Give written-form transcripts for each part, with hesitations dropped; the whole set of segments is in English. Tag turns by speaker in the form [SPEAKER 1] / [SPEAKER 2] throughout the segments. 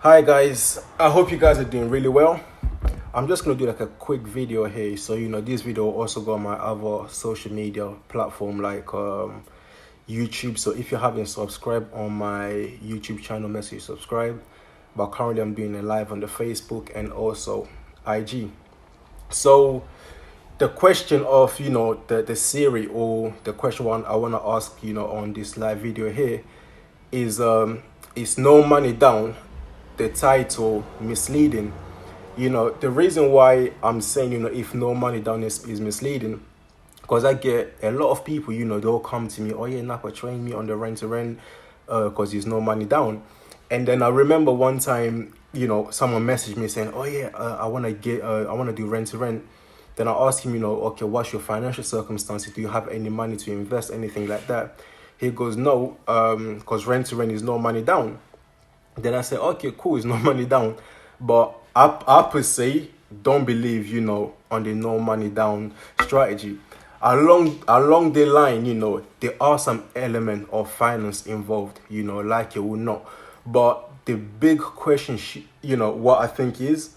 [SPEAKER 1] Hi guys, I hope you guys are doing really well. I'm just gonna do like a quick video here. So this video will also go on my other social media platform like YouTube. So if you haven't subscribed on my YouTube channel, make sure you subscribe. But currently I'm doing a live on the Facebook and also IG. So the question of the series, or the question one I want to ask on this live video here is no money down, the title misleading. The reason why I'm saying if no money down is misleading, because I get a lot of people, they'll come to me, oh yeah, Napa, train me on the rent to rent, because there's no money down. And then I remember one time, someone messaged me saying, oh yeah, I want to do rent to rent. Then I asked him, okay, what's your financial circumstances? Do you have any money to invest, anything like that? He goes, no, because rent to rent is no money down. Then I said, okay, cool, it's no money down. But I per se don't believe, on the no money down strategy. Along the line, there are some element of finance involved, like it or not. But the big question, what I think is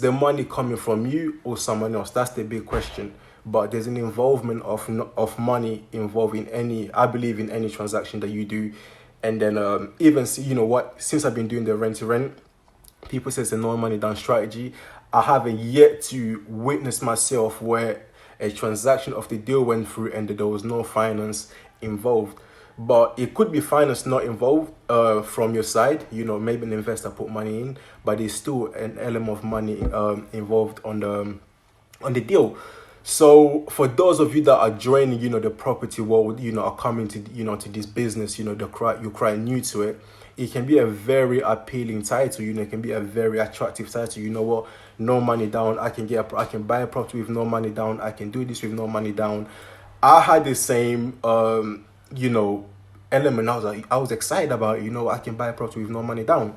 [SPEAKER 1] the money coming from you or someone else? That's the big question. But there's an involvement of money involved in I believe in any transaction that you do. And then even since I've been doing the rent to rent, people say it's a no money down strategy. I haven't yet to witness myself where a transaction of the deal went through and there was no finance involved. But it could be finance not involved from your side. Maybe an investor put money in, but there's still an element of money involved on the deal. So for those of you that are joining, the property world, are coming to, to this business, you're quite new to it. It can be a very appealing title, it can be a very attractive title. You know what? No money down. I can buy a property with no money down. I can do this with no money down. I had the same, element. I was excited about it. I can buy a property with no money down.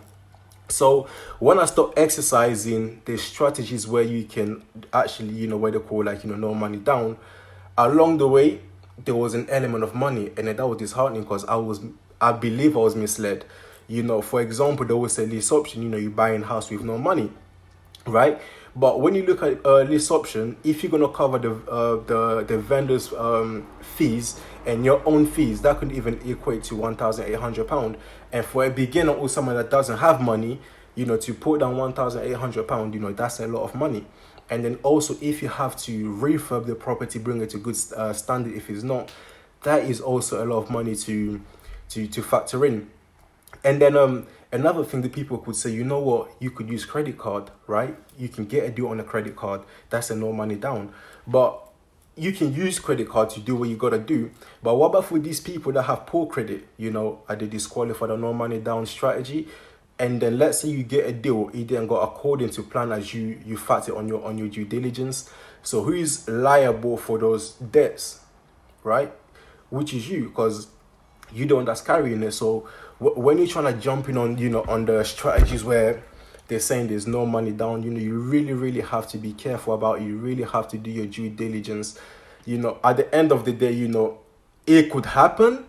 [SPEAKER 1] So when I start exercising the strategies where you can actually, what they call like, no money down, along the way, there was an element of money, and that was disheartening because I believe I was misled. For example, there was a lease option, you buying a house with no money, right? But when you look at lease option, if you're gonna cover the vendor's fees and your own fees, that could even equate to £1,800. And for a beginner or someone that doesn't have money, to put down £1,800, that's a lot of money. And then also, if you have to refurb the property, bring it to good standard, if it's not, that is also a lot of money to factor in. And then another thing that people could say, you know what, you could use credit card, right? You can get a deal on a credit card. That's a no money down. But you can use credit card to do what you gotta do. But what about for these people that have poor credit? Are they disqualified on no money down strategy? And then let's say you get a deal, it didn't go according to plan as you factor on your due diligence. So who is liable for those debts, right? Which is you, because you the one that's carrying it. So when you're trying to jump in on the strategies where they're saying there's no money down, you really have to be careful about it. You really have to do your due diligence. At the end of the day, it could happen.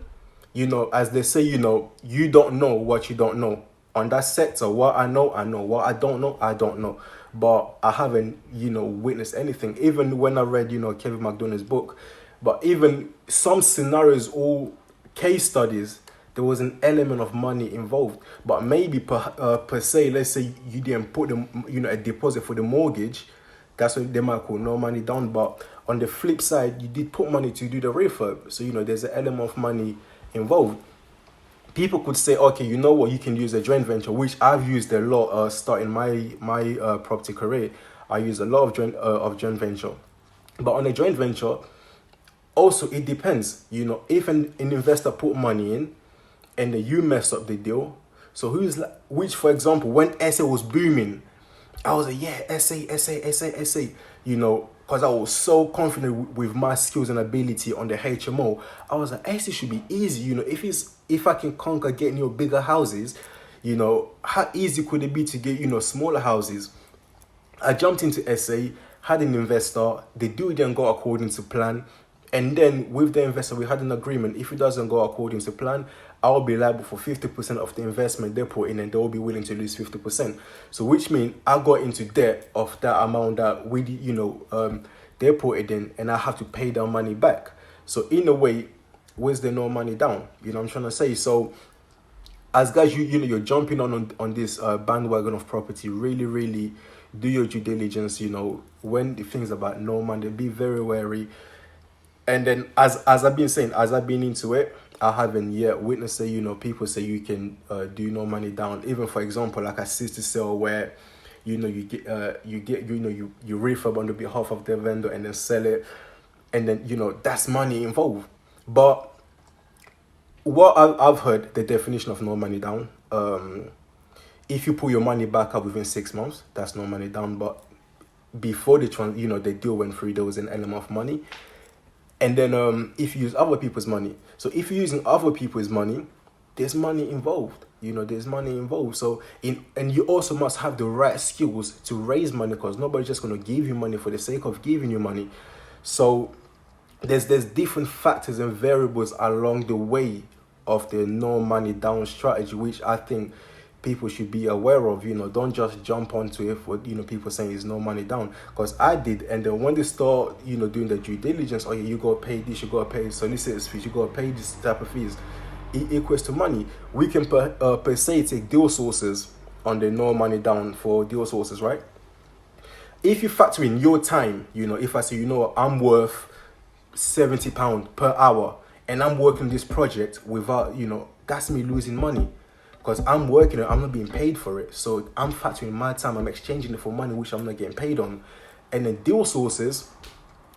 [SPEAKER 1] As they say, you don't know what you don't know. On that sector, what I know. What I don't know, I don't know. But I haven't, witnessed anything. Even when I read, Kevin McDonough's book, but even some scenarios or case studies, there was an element of money involved. But maybe per se, let's say you didn't put a deposit for the mortgage. That's what they might call no money down. But on the flip side, you did put money to do the refurb. So, there's an element of money involved. People could say, okay, you know what, you can use a joint venture, which I've used a lot starting my property career. I use a lot of joint venture. But on a joint venture, also it depends. If an investor put money in and then you mess up the deal, so which, for example, when SA was booming, I was like, yeah, SA, because I was so confident with my skills and ability on the HMO. I was like, SA should be easy, if I can conquer getting bigger houses, how easy could it be to get, smaller houses? I jumped into SA, had an investor, the deal didn't go according to plan. And then with the investor, we had an agreement. If it doesn't go according to plan, I'll be liable for 50% of the investment they put in, and they'll be willing to lose 50%. So which means I got into debt of that amount that they put it in, and I have to pay their money back. So in a way, where's the no money down? You know what I'm trying to say? So as guys, you're jumping on this bandwagon of property. Really, really do your due diligence. When the things about no money, be very wary. And then as I've been saying, as I've been into it, I haven't yet witnessed it. People say you can do no money down. Even for example, like a sister sale where you refurb on the behalf of the vendor and then sell it, and then that's money involved. But what I've heard, the definition of no money down, if you pull your money back up within 6 months, that's no money down. But before the deal went through, there was an element of money. And then if you use other people's money, so if you're using other people's money, there's money involved. There's money involved. So and you also must have the right skills to raise money, because nobody's just going to give you money for the sake of giving you money. So there's different factors and variables along the way of the no money down strategy, which I think people should be aware of. Don't just jump onto it for people saying it's no money down, because I did. And then when they start doing the due diligence, oh yeah, you gotta pay this, you gotta pay solicitors fees, you gotta pay this type of fees, it equates to money. We can per se take deal sources on the no money down for deal sources, right? If you factor in your time, if I say, I'm worth £70 per hour and I'm working this project without, that's me losing money, because I'm working and I'm not being paid for it. So I'm factoring my time, I'm exchanging it for money which I'm not getting paid on. And then deal sources,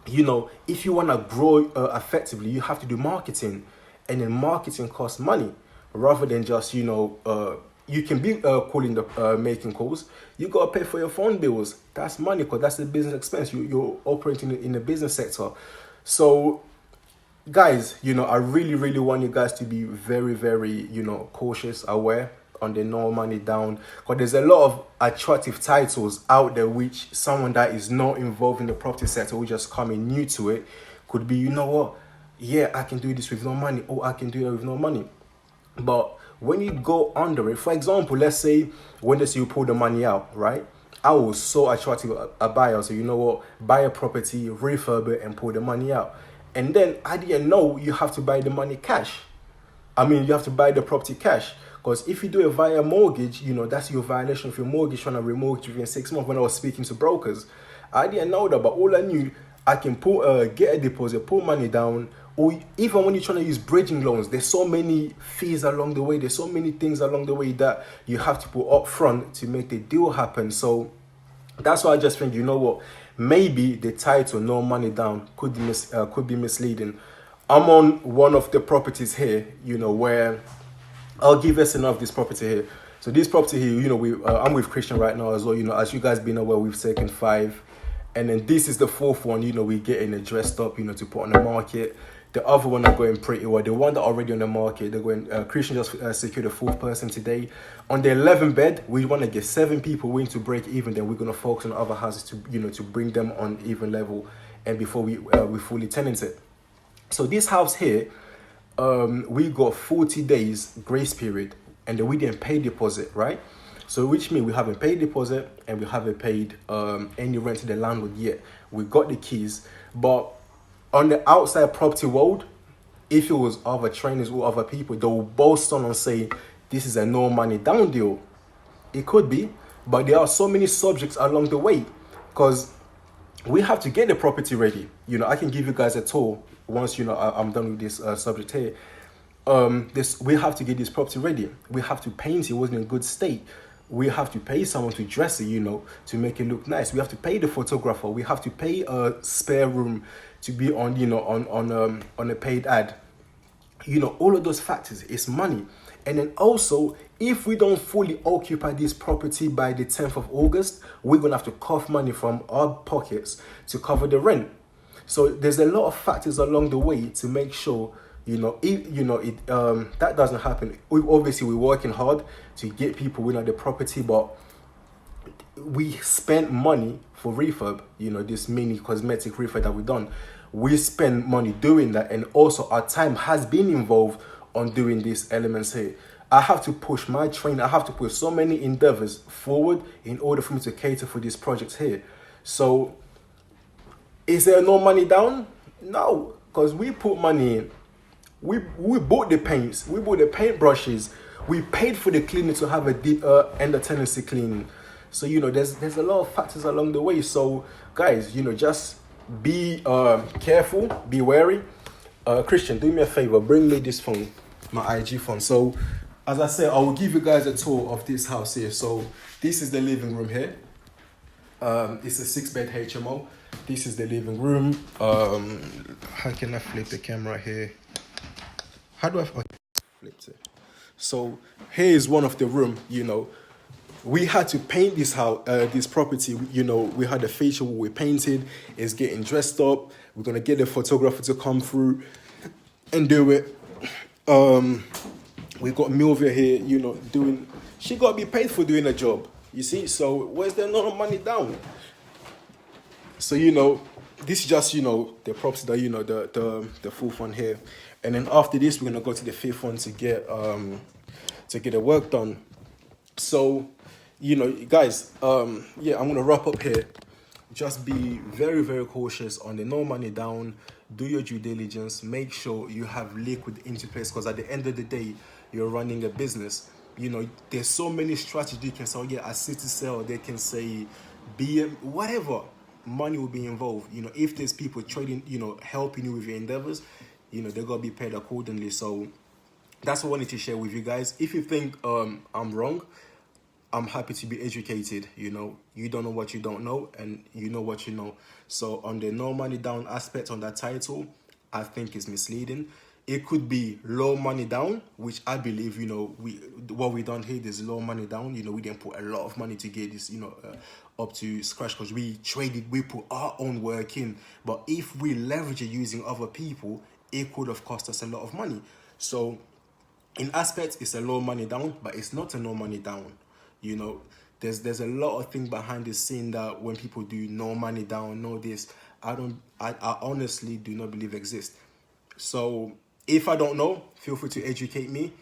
[SPEAKER 1] if you want to grow effectively, you have to do marketing, and then marketing costs money, rather than just you can be calling the making calls. You got to pay for your phone bills. That's money, because that's the business expense. You're operating in the business sector. So guys, I really, really want you guys to be very, very, cautious, aware on the no money down, because there's a lot of attractive titles out there which someone that is not involved in the property sector, who just coming new to it, could be, yeah, I can do this with no money, or I can do that with no money. But when you go under it, for example, let's say when they say you pull the money out, right? I was so attractive a buyer, so buy a property, refurb it, and pull the money out. And then I didn't know you have to buy the money cash. You have to buy the property cash, because if you do it via mortgage, that's your violation of your mortgage, trying to remortgage within 6 months. When I was speaking to brokers, I didn't know that, but all I knew, I can get a deposit, pull money down, or even when you're trying to use bridging loans, there's so many fees along the way. There's so many things along the way that you have to put up front to make the deal happen. So that's why I just think, maybe the title "No Money Down" could be misleading. I'm on one of the properties here, where I'll give us enough of this property here. So this property here, I'm with Christian right now as well. As you guys been aware, we've taken 5, and then this is the 4th one. We're getting it dressed up, to put on the market. The other one are going pretty well. The one that are already on the market, they're going. Christian just secured a 4th person today. On the 11th bed, we want to get 7 people willing to break even. Then we're gonna focus on other houses to bring them on even level, and before we fully tenant it. So this house here, we got 40 days grace period, and then we didn't pay deposit, right? So which means we haven't paid deposit, and we haven't paid any rent to the landlord yet. We got the keys, but on the outside property world, if it was other trainers or other people, they will boast on and say this is a no money down deal. It could be, but there are so many subjects along the way, because we have to get the property ready. I can give you guys a tour once I'm done with this subject here. We have to get this property ready. We have to paint it. It wasn't in good state. We have to pay someone to dress it, to make it look nice. We have to pay the photographer. We have to pay a spare room to be on, on a paid ad. All of those factors, it's money. And then also, if we don't fully occupy this property by the 10th of August, we're going to have to cough money from our pockets to cover the rent. So there's a lot of factors along the way to make sure, that doesn't happen. We're working hard to get people in on the property, but we spent money for refurb, this mini cosmetic refurb that we've done. We spend money doing that, and also our time has been involved on doing these elements here. I have to push my train. I have to push so many endeavors forward in order for me to cater for these projects here. So is there no money down? No, because we put money in. We bought the paints, we bought the paint brushes, we paid for the cleaner to have a deep end of tenancy cleaning. So there's a lot of factors along the way. So guys, just be careful, be wary. Christian, do me a favor, bring me this phone, my IG phone. So as I said, I will give you guys a tour of this house here. So this is the living room here. It's a 6-bed HMO. This is the living room. How can I flip the camera here? How do I flip it? So here is one of the room. We had to paint this house, this property. We had a facial. We painted. It's getting dressed up. We're gonna get a photographer to come through and do it. We got Milvia here. Doing. She got to be paid for doing a job. You see. So where's there no money down? So this is just the property that the fourth one here, and then after this we're gonna go to the fifth one to get the work done. So guys, yeah, I'm gonna wrap up here. Just be very, very cautious on the no money down. Do your due diligence. Make sure you have liquid into place, because at the end of the day, you're running a business. There's so many strategies you can say. Oh, yeah, I City Sell. They can say BM, whatever. Money will be involved. If there's people trading, helping you with your endeavors, they're gonna be paid accordingly. So that's what I wanted to share with you guys. If you think I'm wrong, I'm happy to be educated. You don't know what you don't know, and you know what you know. So on the no money down aspect on that title, I think it's misleading. It could be low money down, which I believe, what we done here, there's low money down. We didn't put a lot of money to get this, up to scratch, because we traded, we put our own work in. But if we leverage it using other people, it could have cost us a lot of money. So in aspects, it's a low money down, but it's not a no money down. There's a lot of things behind the scene that when people do no money down, no this, I honestly do not believe exist. So if I don't know, feel free to educate me.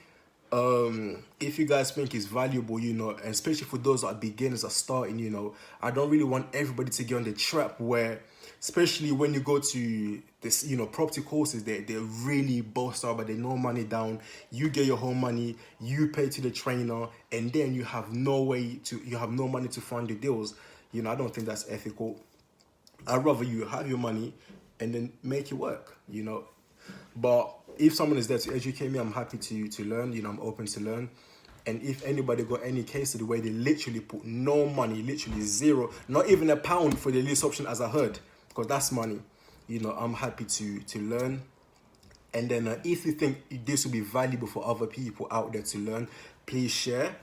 [SPEAKER 1] If you guys think it's valuable, and especially for those that are beginners are starting, I don't really want everybody to get on the trap where, especially when you go to this, property courses, they're really bossed out, but they no money down. You get your whole money, you pay to the trainer, and then you have no money to fund your deals. I don't think that's ethical. I'd rather you have your money and then make it work, But if someone is there to educate me, I'm happy to learn. I'm open to learn. And if anybody got any case of the way they literally put no money, literally zero, not even a pound for the lease option, as I heard, because that's money, I'm happy to learn. And then if you think this will be valuable for other people out there to learn, please share.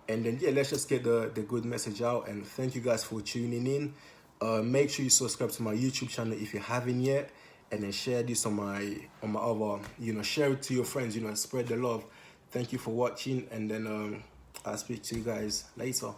[SPEAKER 1] And then, yeah, let's just get the good message out. And thank you guys for tuning in. Make sure you subscribe to my YouTube channel if you haven't yet. And then share this on my other, share it to your friends, and spread the love. Thank you for watching. And then I'll speak to you guys later.